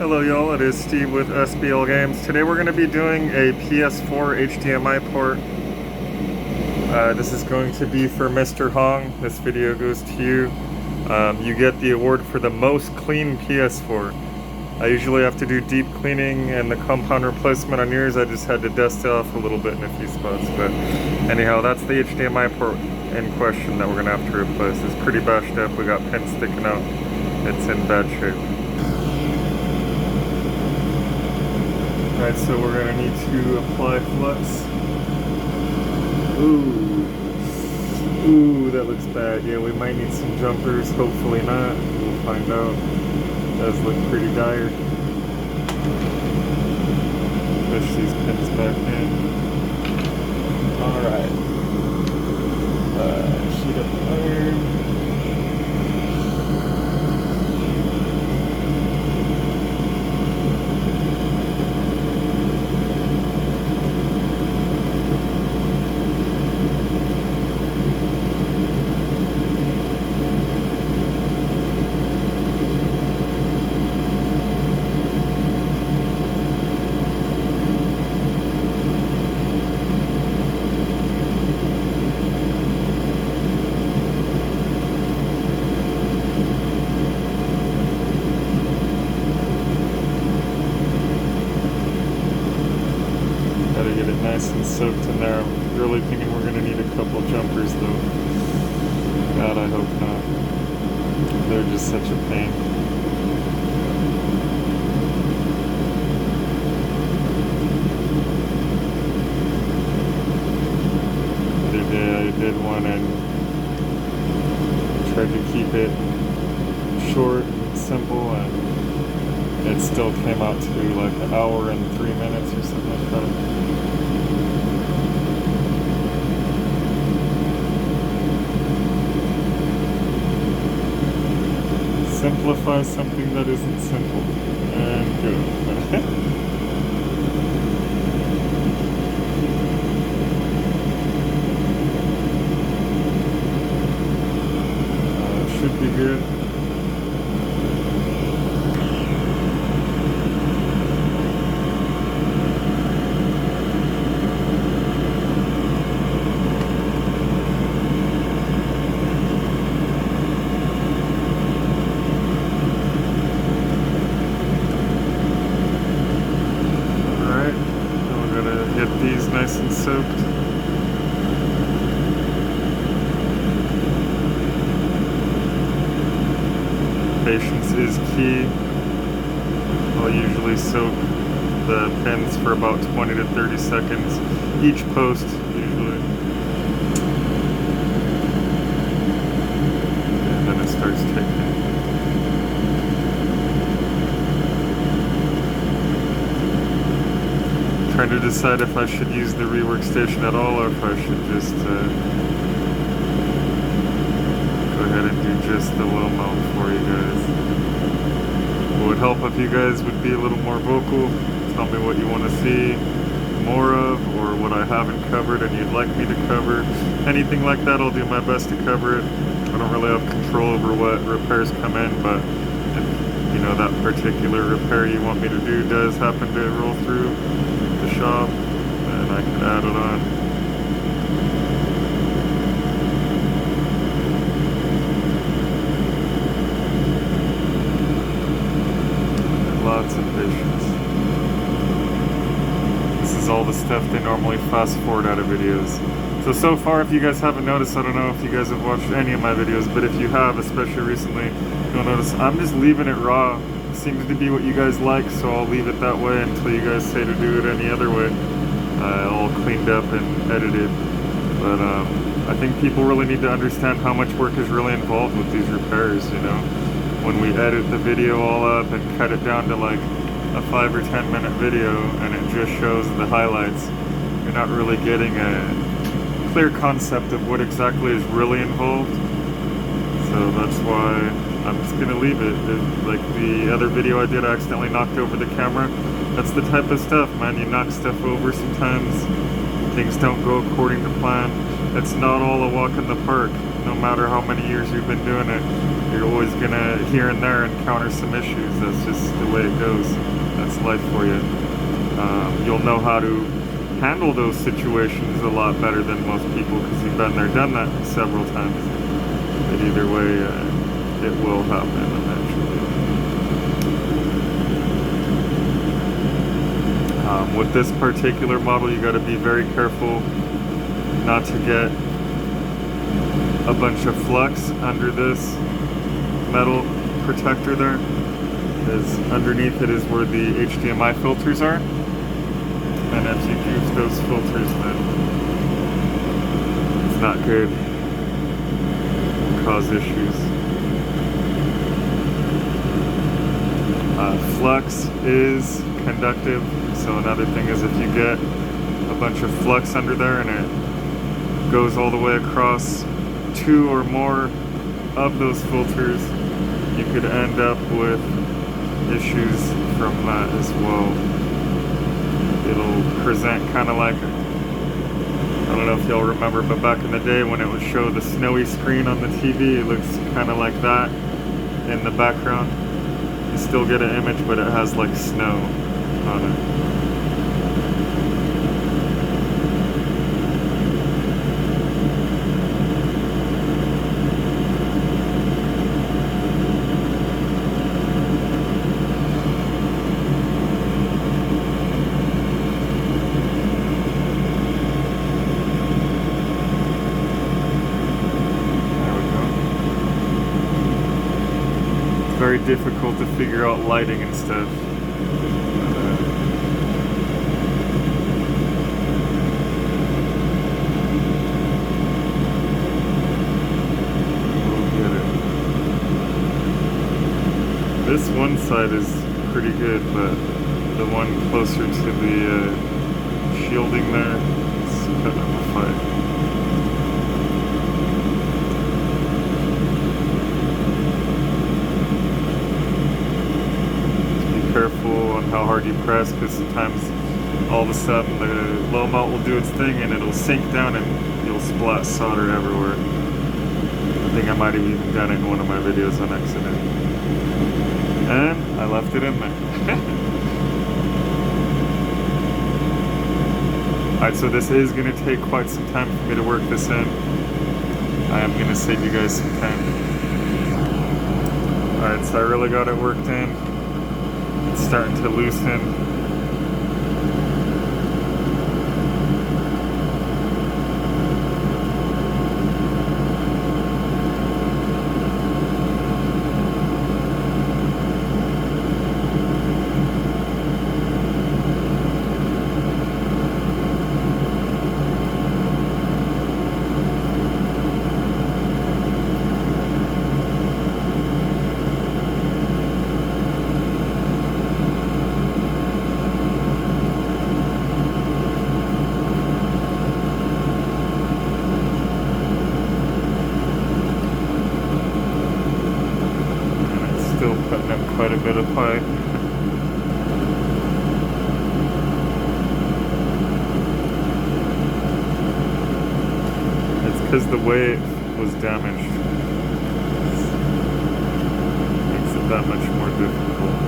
Hello y'all, it is Steve with SBL Games. Today we're going to be doing a PS4 HDMI port. This is going to be for Mr. Hong. This video goes to you. You get the award for the most clean PS4. I usually have to do deep cleaning and the compound replacement on yours. I just had to dust it off a little bit in a few spots. But anyhow, that's the HDMI port in question that we're going to have to replace. It's pretty bashed up. We got pins sticking out. It's in bad shape. Alright, so we're going to need to apply Flux. Ooh, that looks bad. Yeah, we might need some jumpers, hopefully not. We'll find out. It does look pretty dire. Push these pins back in. Alright. Sheet up the iron. Gotta get it nice and soaked in there. I'm really thinking we're gonna need a couple jumpers though. God, I hope not. They're just such a pain. The other day I did one and tried to keep it short and simple, and it still came out to like an hour and 3 minutes or something like that. Simplify something that isn't simple. And go. Should be good. These nice and soaked. Patience is key. I'll usually soak the pins for about 20 to 30 seconds each post, usually. And then it starts taking. Trying to decide if I should use the Rework Station at all, or if I should just go ahead and do just the low mount for you guys. What would help if you guys would be a little more vocal, tell me what you want to see more of, or what I haven't covered and you'd like me to cover. Anything like that, I'll do my best to cover it. I don't really have control over what repairs come in, but if you know that particular repair you want me to do does happen to roll through the shop, and I can add it on. And lots of patience. This is all the stuff they normally fast forward out of videos. So far, if you guys haven't noticed, I don't know if you guys have watched any of my videos, but if you have, especially recently, you'll notice I'm just leaving it raw. Seems to be what you guys like, so I'll leave it that way until you guys say to do it any other way. All cleaned up and edited. But I think people really need to understand how much work is really involved with these repairs, you know. When we edit the video all up and cut it down to like a 5 or 10 minute video and it just shows the highlights, you're not really getting a clear concept of what exactly is really involved. So that's why I'm just gonna leave it. Like the other video I did, I accidentally knocked over the camera. That's the type of stuff, man. You knock stuff over sometimes. Things don't go according to plan. It's not all a walk in the park, no matter how many years you've been doing it. you're always gonna, here and there, encounter some issues. That's just the way it goes. That's life for you. You'll know how to handle those situations a lot better than most people because you've been there, done that several times. But either way, it will happen eventually. With this particular model, you got to be very careful not to get a bunch of flux under this metal protector there, because underneath it is where the HDMI filters are, and if you use those filters, then it's not good. It'll cause issues. Flux is conductive, so another thing is if you get a bunch of flux under there and it goes all the way across 2 or more of those filters, you could end up with issues from that as well. It'll present kind of like, I don't know if y'all remember, but back in the day when it would show the snowy screen on the TV, it looks kind of like that in the background. You still get an image, but it has like snow on it. Very difficult to figure out lighting and stuff. We'll get it. This one side is pretty good, but the one closer to the shielding there is putting up a fight. Careful on how hard you press, because sometimes all of a sudden the low melt will do its thing and it'll sink down and you'll splat solder everywhere. I think I might have even done it in one of my videos on accident. And I left it in there. Alright, so this is going to take quite some time for me to work this in. I am going to save you guys some time. Alright, so I really got it worked in. It's starting to loosen. Quite a bit of pipe. It's because the way it was damaged. It makes it that much more difficult.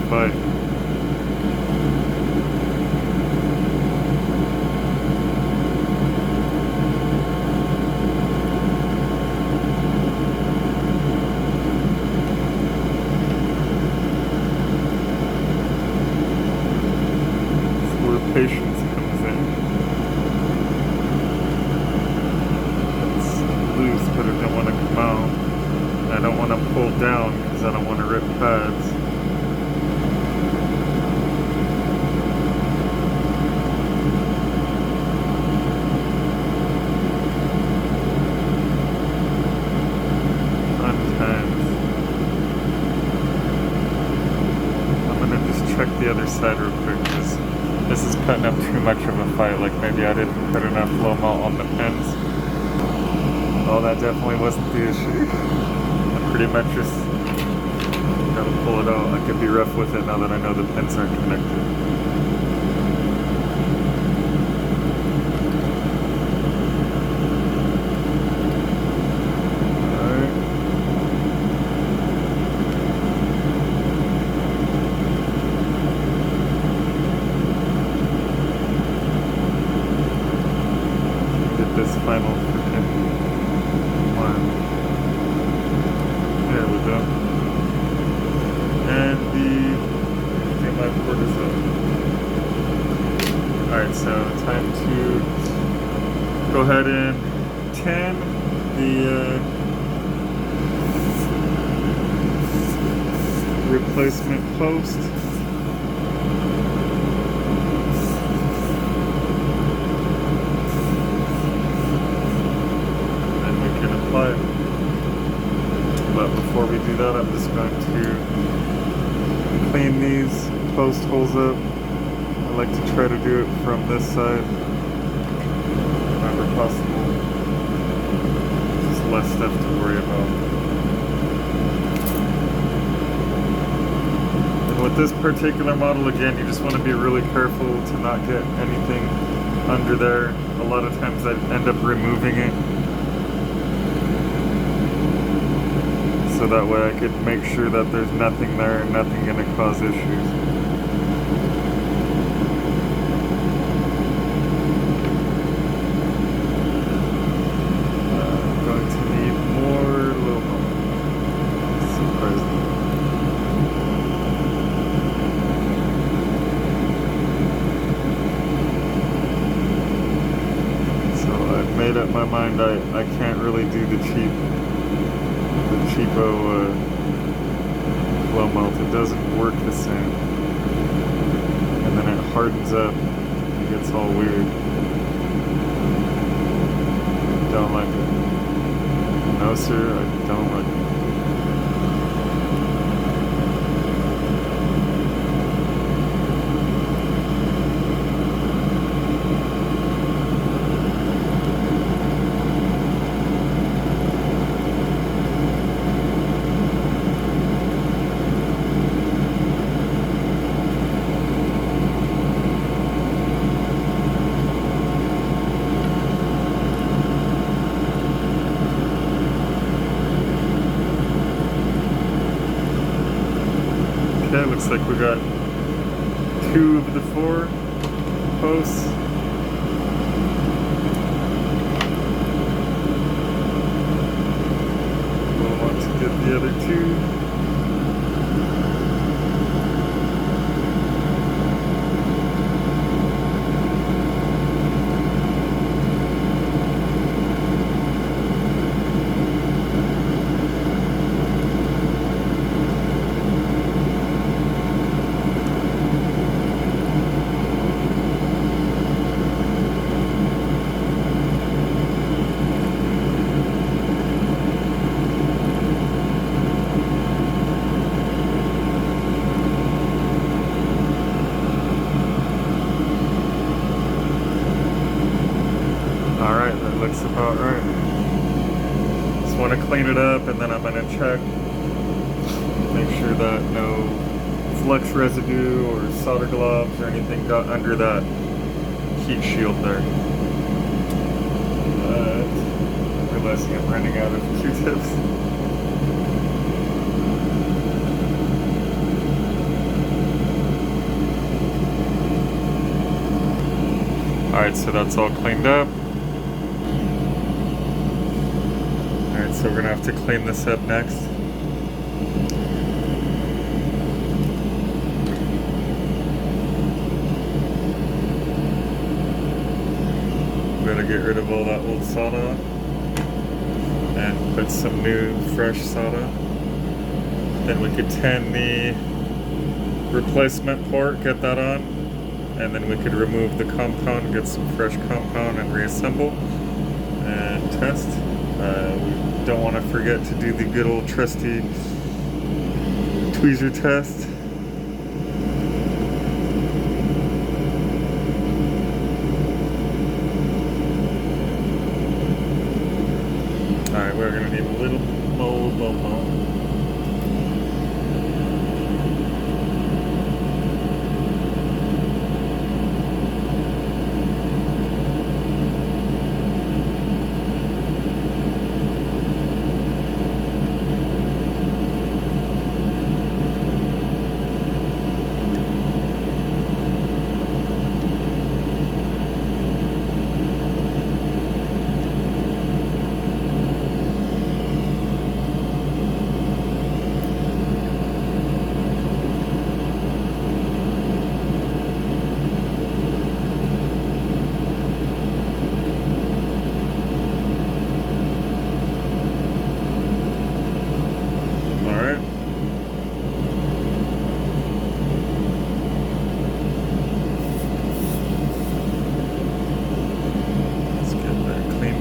But patience comes in. It's loose, but it don't want to come out. down because I don't want to rip pads. The other side real quick because this is cutting up too much of a fight. Like maybe I didn't put enough low melt on the pins. Oh, that definitely wasn't the issue. I pretty much just gotta pull it out. I could be rough with it now that I know the pins aren't connected. Final freaking one. There we go. And the HDMI port is up. Alright, so time to go ahead and tan the replacement post. But before we do that, I'm just going to clean these post holes up. I like to try to do it from this side whenever possible. Just less stuff to worry about. And with this particular model, again, you just want to be really careful to not get anything under there. A lot of times I end up removing it, so that way I could make sure that there's nothing there and nothing going to cause issues. I'm going to need more low melt. Surprisingly. So I've made up my mind I can't really do the cheapo low melt. It doesn't work the same, and then it hardens up and gets all weird. Don't like it. No sir, I don't like it. Okay, looks like we got 2 of the 4 posts. We'll want to get the other 2. Looks about right. Just want to clean it up, and then I'm going to check, make sure that no flux residue or solder globs or anything got under that heat shield there. But I'm realizing I'm running out of Q-tips. Alright, so that's all cleaned up. Alright, so we're going to have to clean this up next. We're going to get rid of all that old solder and put some new fresh solder. Then we could tin the replacement port, get that on, and then we could remove the compound, get some fresh compound and reassemble and test. We don't want to forget to do the good old trusty tweezer test. Alright, we're going to need a little mo.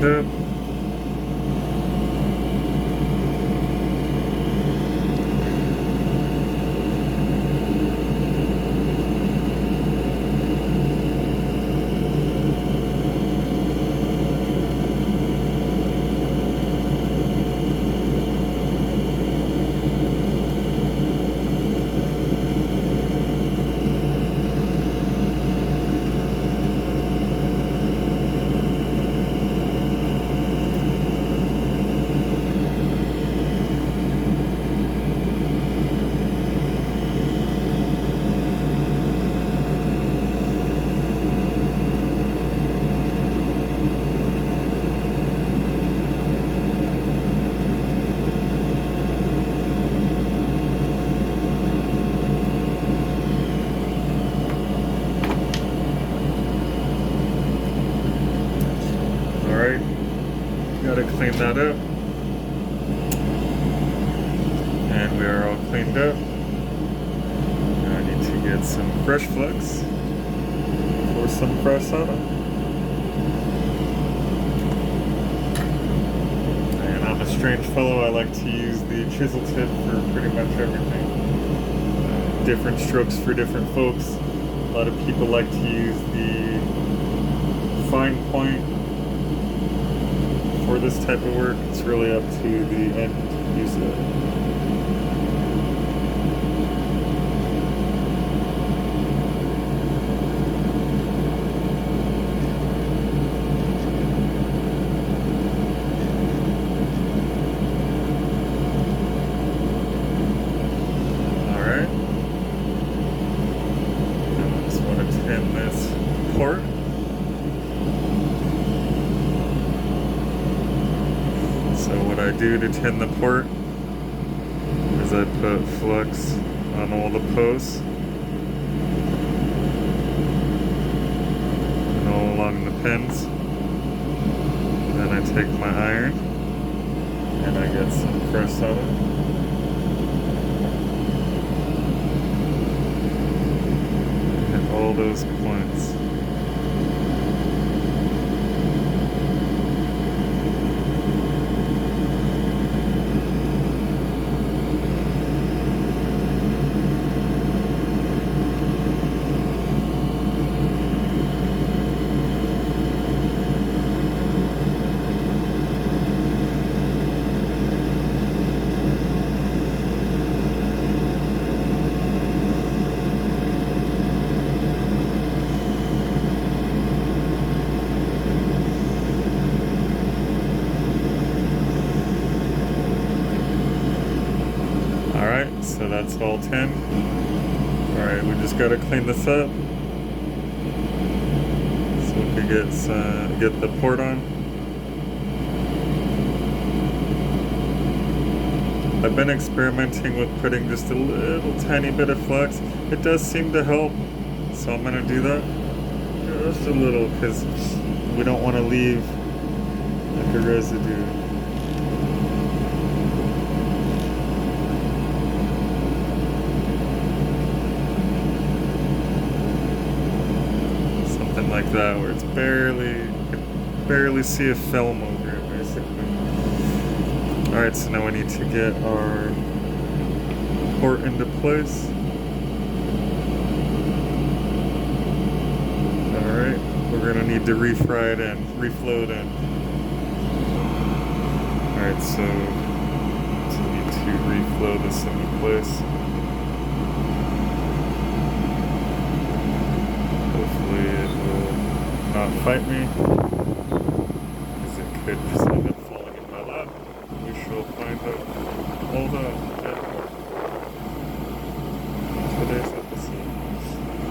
Up. Gotta clean that up. And we are all cleaned up. Now I need to get some fresh flux for some fresh soda. And I'm a strange fellow, I like to use the chisel tip for pretty much everything. Different strokes for different folks. A lot of people like to use the fine point for this type of work. It's really up to the end user. To tin the port is I put flux on all the posts and all along the pins. Then I take my iron and I get some fresh solder. Hit all those points. So that's all 10. Alright, we just gotta clean this up so we can get the port on. I've been experimenting with putting just a little tiny bit of flux. It does seem to help, so I'm gonna do that. Just a little, because we don't want to leave like a residue. like that, where it's barely see a film over it, basically. Alright, so now we need to get our port into place. Alright, we're gonna need to refry it in, reflow it in. Alright, so we need to reflow this into place. Hopefully it will not fight me, because it could just end up falling in my lap. We shall find out. Hold on. Today's episode.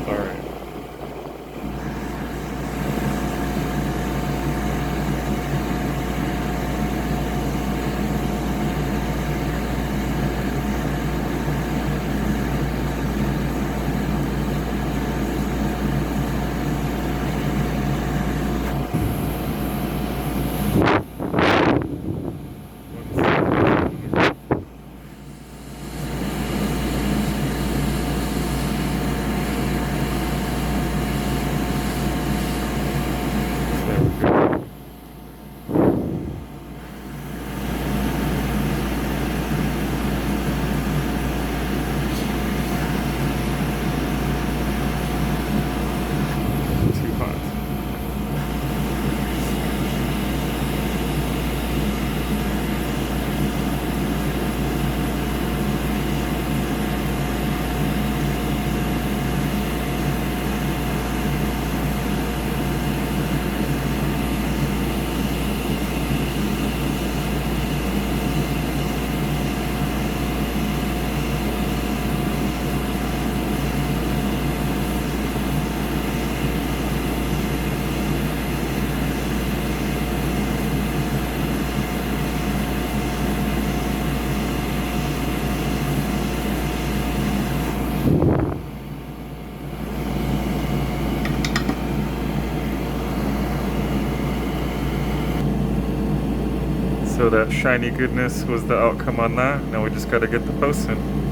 Alright. So that shiny goodness was the outcome on that. Now we just gotta get the posts in.